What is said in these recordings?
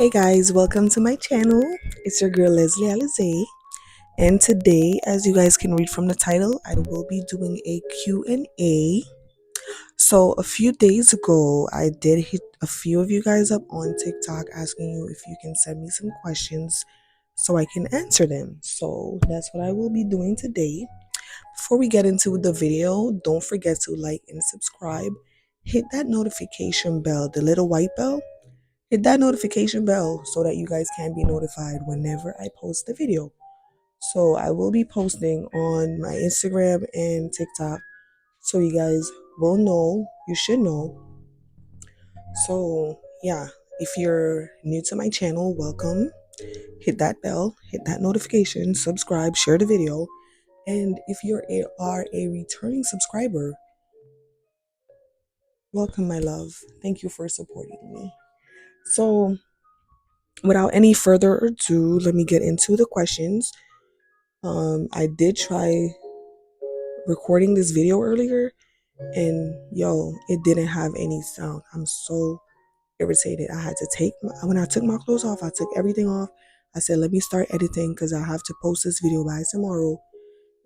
Hey guys, welcome to my channel. It's your girl Leslie Alize, and today, as you guys can read from the title, I will be doing a Q&A. So, a few days ago, I did hit a few of you guys up on TikTok asking you if you can send me some questions so I can answer them. So, that's what I will be doing today. Before we get into the video, don't forget to like and subscribe. Hit that notification bell, the little white bell. Hit that notification bell so that you guys can be notified whenever I post the video. So I will be posting on my Instagram and TikTok, so you guys will know, you should know. So yeah, if you're new to my channel, welcome. Hit that bell, hit that notification, subscribe, share the video. And if are a returning subscriber, welcome my love. Thank you for supporting me. So without any further ado, let me get into the questions. I did try recording this video earlier, and yo, it didn't have any sound. I'm so irritated. I had to when I took my clothes off, I took everything off. I said, let me start editing because I have to post this video by tomorrow.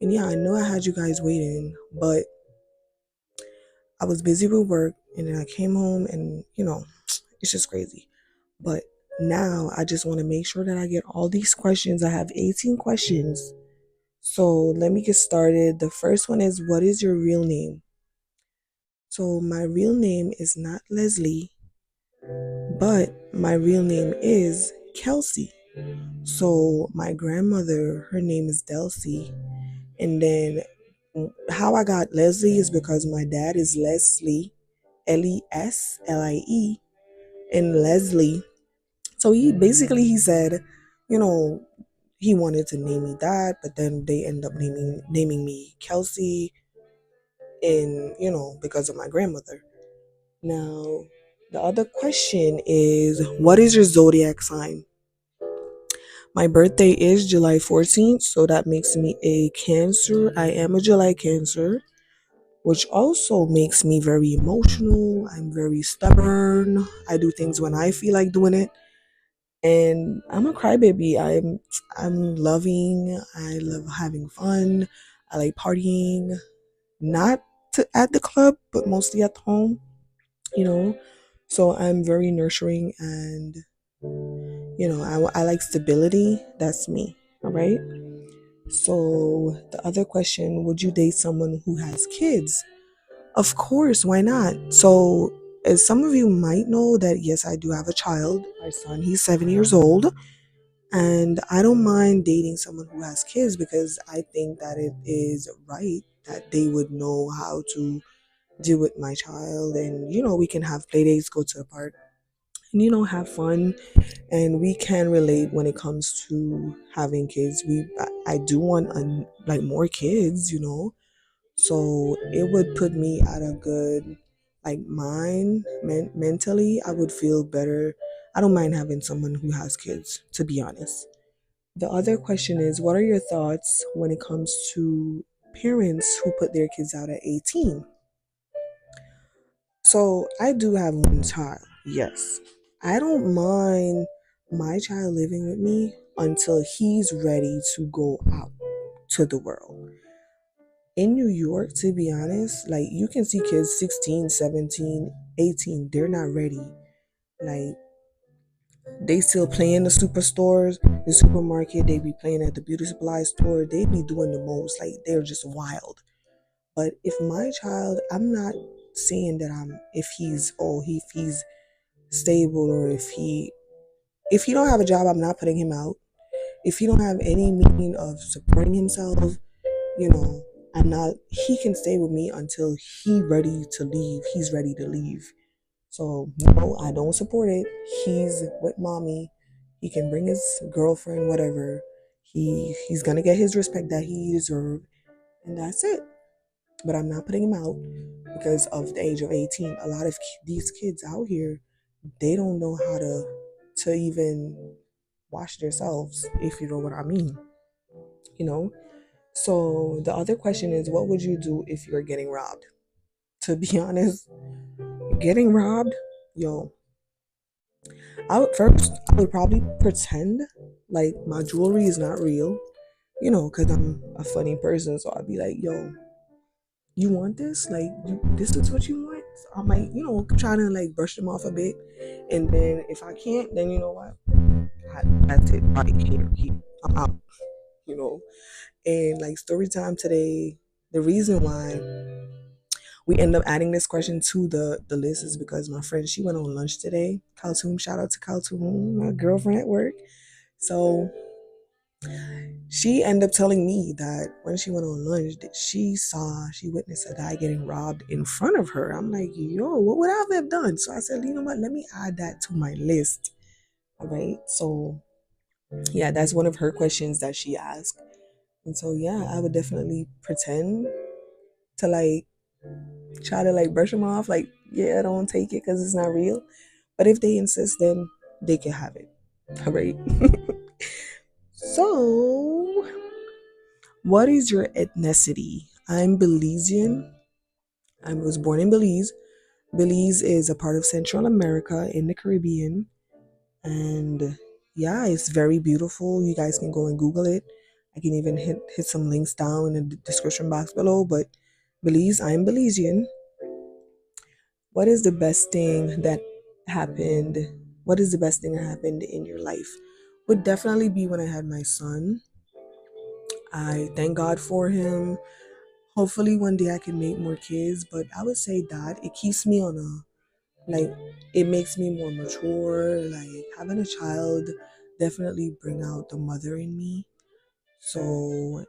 And yeah, I know I had you guys waiting, but I was busy with work, and then I came home, and it's just crazy. But now I just want to make sure that I get all these questions. I have 18 questions. So let me get started. The first one is, what is your real name? So my real name is not Leslie, but my real name is Kelsey. So my grandmother, her name is Delcy. And then how I got Leslie is because my dad is Leslie, Leslie, and Leslie. So he said, you know, he wanted to name me that, but then they end up naming me Kelsey, in because of my grandmother. Now, the other question is, what is your zodiac sign? My birthday is July 14th, so that makes me a Cancer. I am a July Cancer, which also makes me very emotional. I'm very stubborn. I do things when I feel like doing it. And I'm a crybaby. I'm loving. I love having fun. I like partying. Not at the club, but mostly at home, you know. So I'm very nurturing, and I like stability. That's me. All right. So the other question, would you date someone who has kids? Of course, why not? So as some of you might know, that yes, I do have a child. My son, he's 7 years old. And I don't mind dating someone who has kids, because I think that it is right that they would know how to deal with my child. And we can have play dates, go to a park, and have fun. And we can relate when it comes to having kids. I do want like more kids, so it would put me at a good like mentally. I would feel better. I don't mind having someone who has kids, to be honest. The other question is, what are your thoughts when it comes to parents who put their kids out at 18? So I do have one child, yes. I don't mind my child living with me until he's ready to go out to the world. In New York, to be honest, like, you can see kids 16, 17, 18, they're not ready. Like, they still play in the superstores, the supermarket, they be playing at the beauty supply store, they be doing the most, like, they're just wild. But if my child, I'm not saying that if he's stable, or if he don't have a job, I'm not putting him out. If he don't have any meaning of supporting himself, you know, I'm not he can stay with me until he's ready to leave. So no, I don't support it. He's with mommy. He can bring his girlfriend, whatever. He's gonna get his respect that he deserves, and that's it. But I'm not putting him out because of the age of 18. A lot of these kids out here, they don't know how to even wash themselves, if you know what I mean. You know. So the other question is, what would you do if you're getting robbed? To be honest, getting robbed, yo, I would probably pretend like my jewelry is not real, because I'm a funny person. So I'd be like, yo, you want this? Like, this is what you want? So I might, try to like brush them off a bit. And then if I can't, then you know what? That's it. Right here. I'm out, you know. And like story time today, the reason why we end up adding this question to the list is because my friend, she went on lunch today. Kaltoum, shout out to Kaltoum, my girlfriend at work. So she ended up telling me that when she went on lunch, that she witnessed a guy getting robbed in front of her. I'm like, yo, what would I have done? So I said, you know what? Let me add that to my list. All right. So yeah, that's one of her questions that she asked. And so yeah, I would definitely pretend to like try to like brush them off. Like, yeah, don't take it because it's not real. But if they insist, then they can have it. All right. So, what is your ethnicity? I'm Belizean. I was born in Belize. Belize is a part of Central America in the Caribbean. And yeah, it's very beautiful. You guys can go and Google it. I can even hit some links down in the description box below. But Belize, I'm Belizean. What is the best thing that happened? What is the best thing that happened in your life? Would definitely be when I had my son. I thank God for him. Hopefully one day I can make more kids, but I would say that it keeps me on like it makes me more mature. Like having a child definitely bring out the mother in me. So,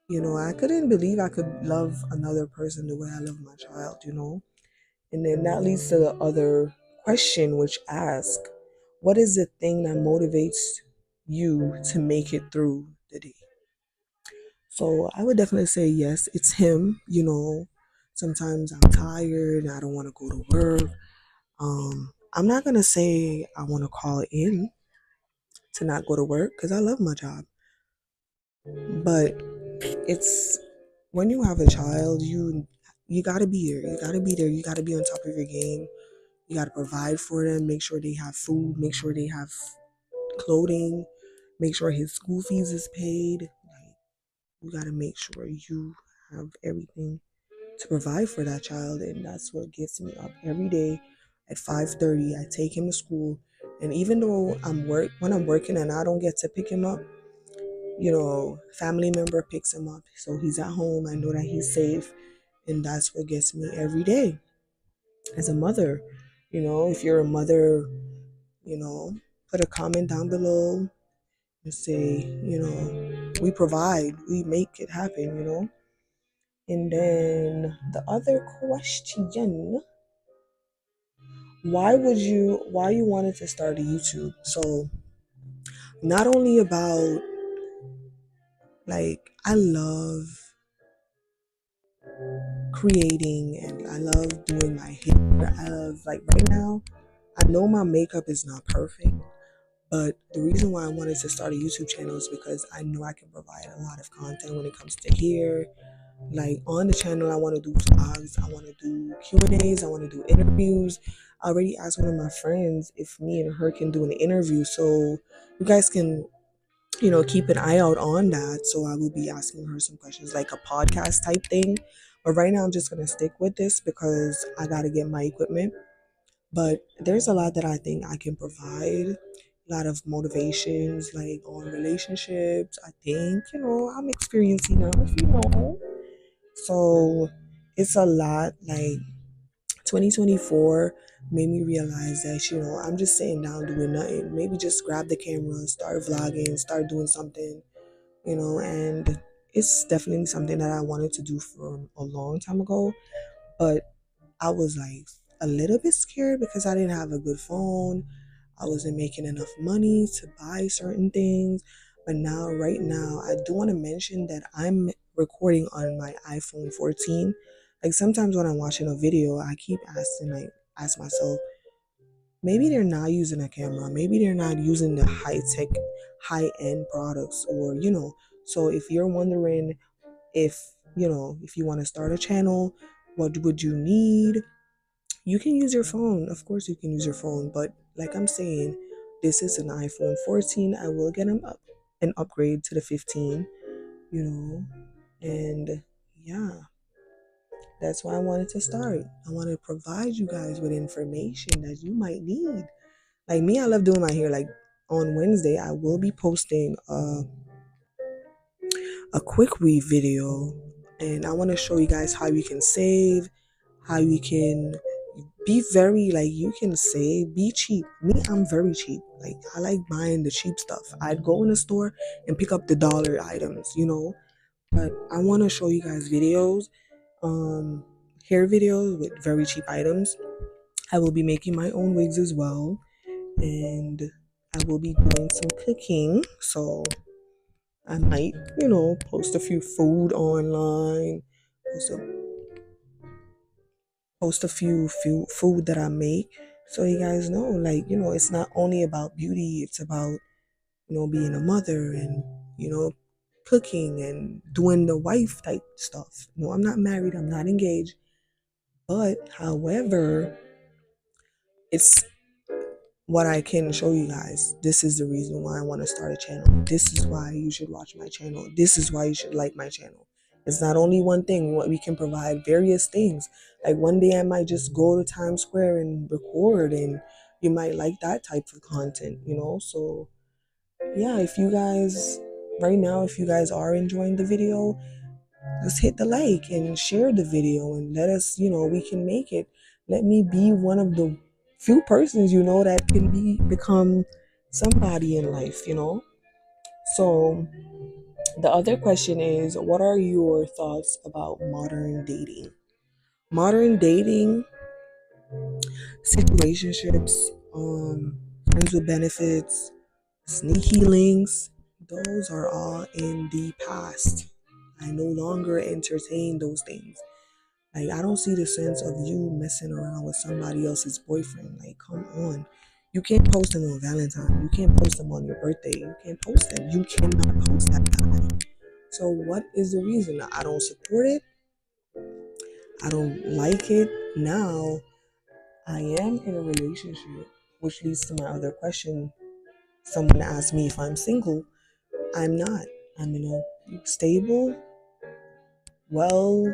I couldn't believe I could love another person the way I love my child. And then that leads to the other question, which asks, what is the thing that motivates you to make it through the day? So I would definitely say yes, it's him. Sometimes I'm tired, I don't want to go to work. I'm not gonna say I want to call in to not go to work because I love my job. But it's when you have a child, you gotta be here. You gotta be there. You gotta be on top of your game. You gotta provide for them. Make sure they have food. Make sure they have clothing. Make sure his school fees is paid. Like you gotta make sure you have everything to provide for that child, and that's what gets me up every day at 5:30. I take him to school, and even though when I'm working and I don't get to pick him up, family member picks him up, so he's at home. I know that he's safe, and that's what gets me every day as a mother. If you're a mother, you know put a comment down below and say, we provide, we make it happen. And then the other question, why you wanted to start a YouTube? So not only about, like, I love creating and I love doing my hair. I love, like, right now, I know my makeup is not perfect, but the reason why I wanted to start a YouTube channel is because I know I can provide a lot of content when it comes to hair. Like on the channel, I want to do vlogs, I want to do Q&As, I want to do interviews. I already asked one of my friends if me and her can do an interview, so you guys can, keep an eye out on that. So I will be asking her some questions, like a podcast type thing. But right now, I'm just gonna stick with this because I gotta get my equipment. But there's a lot that I think I can provide. A lot of motivations, like on relationships. I think, I'm experiencing enough. So it's a lot. Like 2024 made me realize that, I'm just sitting down doing nothing. Maybe just grab the camera, start vlogging, start doing something, and it's definitely something that I wanted to do from a long time ago. But I was like a little bit scared because I didn't have a good phone. I wasn't making enough money to buy certain things. But now, right now, I do want to mention that I'm recording on my iPhone 14. Like sometimes when I'm watching a video, I keep ask myself, maybe they're not using a camera, maybe they're not using the high tech, high end products, or So if you're wondering if if you want to start a channel, what would you need? You can use your phone. Of course, you can use your phone, but like I'm saying, this is an iPhone 14. I will get an upgrade to the 15, you know, and yeah, that's why I wanted to start. I want to provide you guys with information that you might need. Like me, I love doing my hair. Like on Wednesday, I will be posting a quick weave video, and I want to show you guys how you can save, how you can be very, like, you can save, be cheap. Me, I'm very cheap. Like, I like buying the cheap stuff. I'd go in the store and pick up the dollar items, but I want to show you guys videos, um hair videos with very cheap items. I will be making my own wigs as well, and I will be doing some cooking. So I might, post a few food online, post a, post a few food that I make, so you guys know, like, it's not only about beauty, it's about, being a mother and, cooking and doing the wife type stuff. No, I'm not married, I'm not engaged, but however, it's what I can show you guys. This is the reason why I want to start a channel. This is why you should watch my channel. This is why you should like my channel. It's not only one thing. We can provide various things. Like one day I might just go to Times Square and record, and you might like that type of content, So yeah, if you guys right now, if you guys are enjoying the video, just hit the like and share the video and let us, we can make it. Let me be one of the few persons, that can become somebody in life, So the other question is, what are your thoughts about modern dating? Modern dating, situationships, friends with benefits, sneaky links, those are all in the past. I no longer entertain those things. Like, I don't see the sense of you messing around with somebody else's boyfriend. Like, come on. You can't post him on Valentine. You can't post him on your birthday. You can't post him. You cannot post that guy. So, what is the reason? I don't support it. I don't like it. Now, I am in a relationship, which leads to my other question. Someone asked me if I'm single. I'm not. I'm in a stable, well,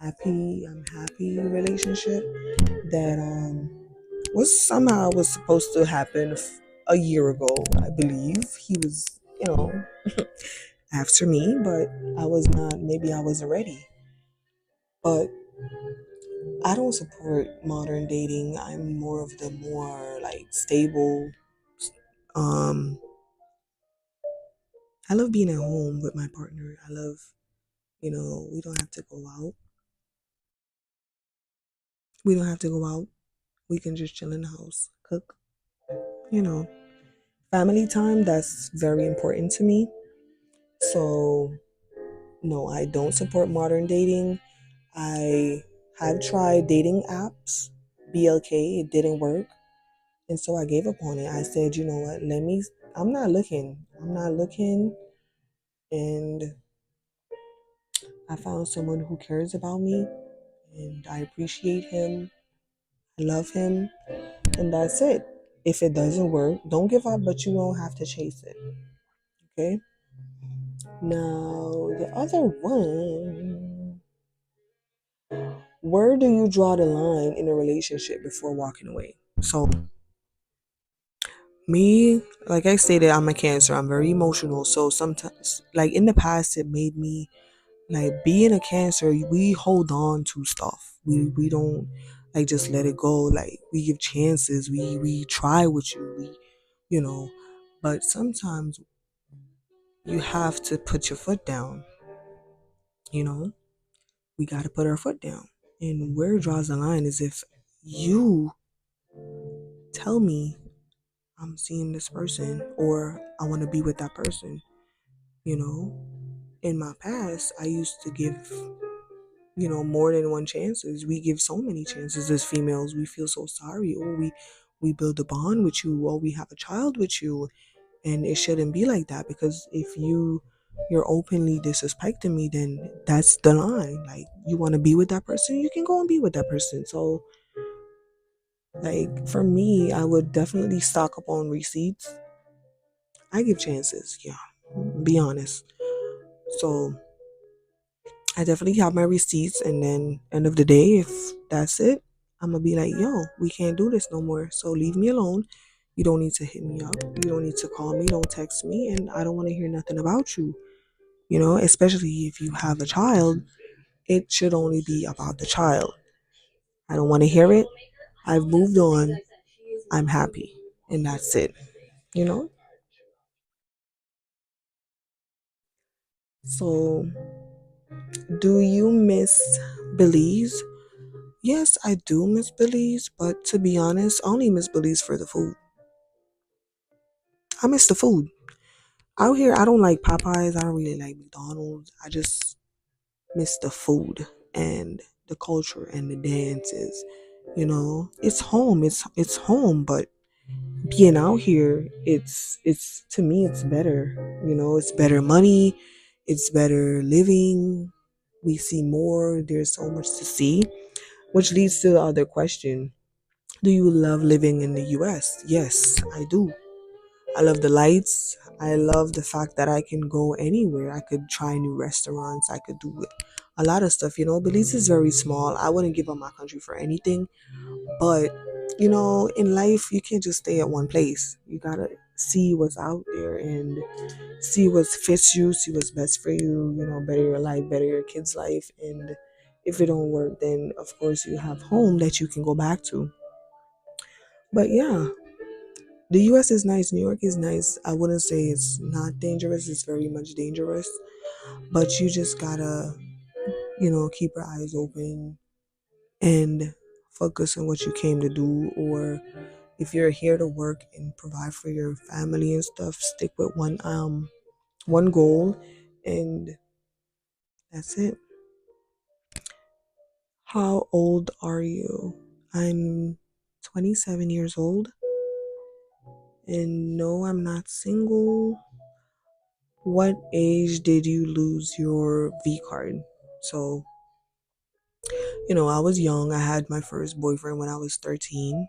I'm happy relationship that was supposed to happen a year ago. I believe he was, after me, but I was not. Maybe I wasn't ready. But I don't support modern dating. I'm more of the more like stable. Um, I love being at home with my partner. I love, we don't have to go out. We don't have to go out. We can just chill in the house, cook. You know, family time. That's very important to me. So no, I don't support modern dating. I have tried dating apps, BLK, it didn't work. And so I gave up on it. I said, you know what, I'm not looking. I'm not looking. And I found someone who cares about me, and I appreciate him. I love him. And that's it. If it doesn't work, don't give up, but you don't have to chase it. Okay? Now, the other one, where do you draw the line in a relationship before walking away? So, me, like I stated, I'm a Cancer. I'm very emotional. So sometimes, like in the past, it made me like being a Cancer. We hold on to stuff. We don't like just let it go. Like we give chances. We try with you. You know, but sometimes you have to put your foot down. You know, we got to put our foot down. And where it draws the line is if you tell me I'm seeing this person or I want to be with that person. You know, in my past, I used to give, more than one chances. We give so many chances as females. We feel so sorry. Or we build a bond with you, or we have a child with you. And it shouldn't be like that, because if you're openly disrespecting me, then that's the line. Like, you want to be with that person, you can go and be with that person. So Like for me, I would definitely stock up on receipts. I give chances, yeah. Be honest. So I definitely have my receipts, and then end of the day, if that's it, I'm gonna be like, yo, we can't do this no more. So leave me alone. You don't need to hit me up. You don't need to call me. Don't text me, and I don't want to hear nothing about you. Especially if you have a child, it should only be about the child. I don't want to hear it. I've moved on. I'm happy, and that's it. You know. So, do you miss Belize? Yes, I do miss Belize, but to be honest, I only miss Belize for the food. I miss the food. Out here, I don't like Popeyes. I don't really like McDonald's. I just miss the food and the culture and the dances. It's home. It's home, but being out here, it's to me, it's better. It's better money. It's better living. We see more. There's so much to see, which leads to the other question. Do you love living in the US? Yes, I do. I love the lights. I love the fact that I can go anywhere. I could try new restaurants. I could do a lot of stuff. Belize is very small. I wouldn't give up my country for anything. But, in life, you can't just stay at one place. You gotta see what's out there and see what fits you, see what's best for you, better your life, better your kids' life. And if it don't work, then of course you have home that you can go back to. But yeah, the US is nice. New York is nice. I wouldn't say it's not dangerous. It's very much dangerous. But you just gotta, keep your eyes open and focus on what you came to do. Or if you're here to work and provide for your family and stuff, stick with one goal, and that's it. How old are you? I'm 27 years old. And no, I'm not single. What age did you lose your V card? So, I was young. I had my first boyfriend when I was 13.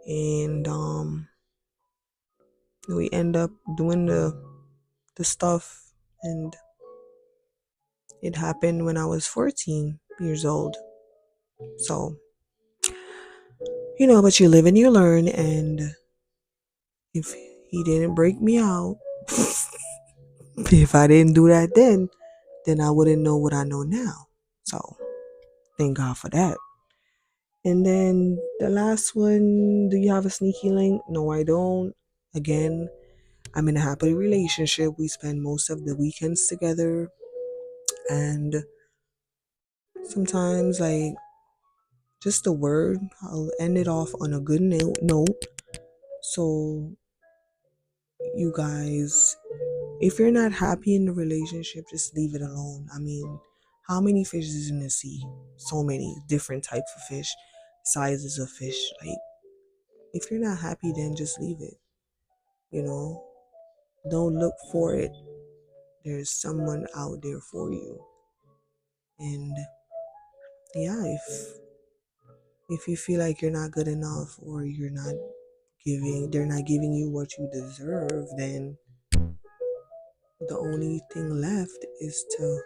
And we end up doing the stuff, and it happened when I was 14 years old. So, but you live and you learn, and if he didn't break me out, if I didn't do that then I wouldn't know what I know now. So, thank God for that. And then the last one, do you have a sneaky link? No, I don't. Again, I'm in a happy relationship. We spend most of the weekends together. And sometimes, like, just a word, I'll end it off on a good note. So, you guys, if you're not happy in the relationship, just leave it alone. I mean, how many fishes in the sea? So many different types of fish, sizes of fish. Like, if you're not happy, then just leave it. You know, don't look for it. There's someone out there for you. And yeah, if you feel like you're not good enough, or they're not giving you what you deserve, then the only thing left is to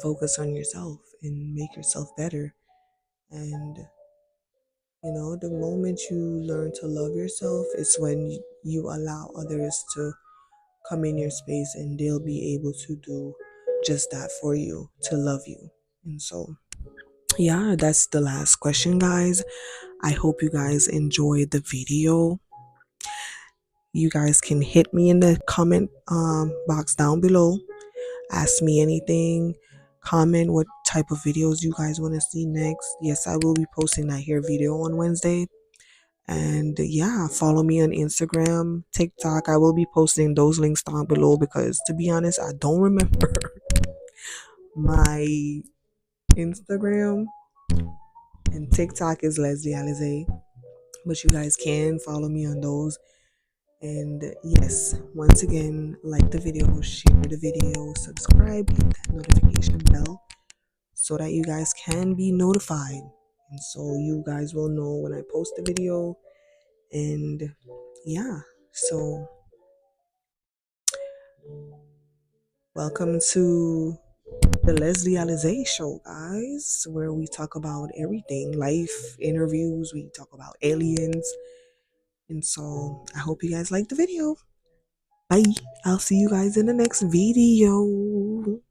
focus on yourself and make yourself better. And the moment you learn to love yourself is when you allow others to come in your space, and they'll be able to do just that for you, to love you. And so, yeah, that's the last question, guys. I hope you guys enjoyed the video. You guys can hit me in the comment box down below. Ask me anything. Comment what type of videos you guys want to see next. Yes, I will be posting that here video on Wednesday. And yeah, follow me on Instagram, TikTok. I will be posting those links down below, because to be honest, I don't remember my Instagram, and TikTok is Leslie Alize. But you guys can follow me on those. And yes, once again, like the video, share the video, subscribe, hit that notification bell so that you guys can be notified. And so you guys will know when I post the video. And yeah, so welcome to the Leslie Alizé Show, guys, where we talk about everything life, interviews, we talk about aliens. And so I hope you guys like the video. Bye. I'll see you guys in the next video.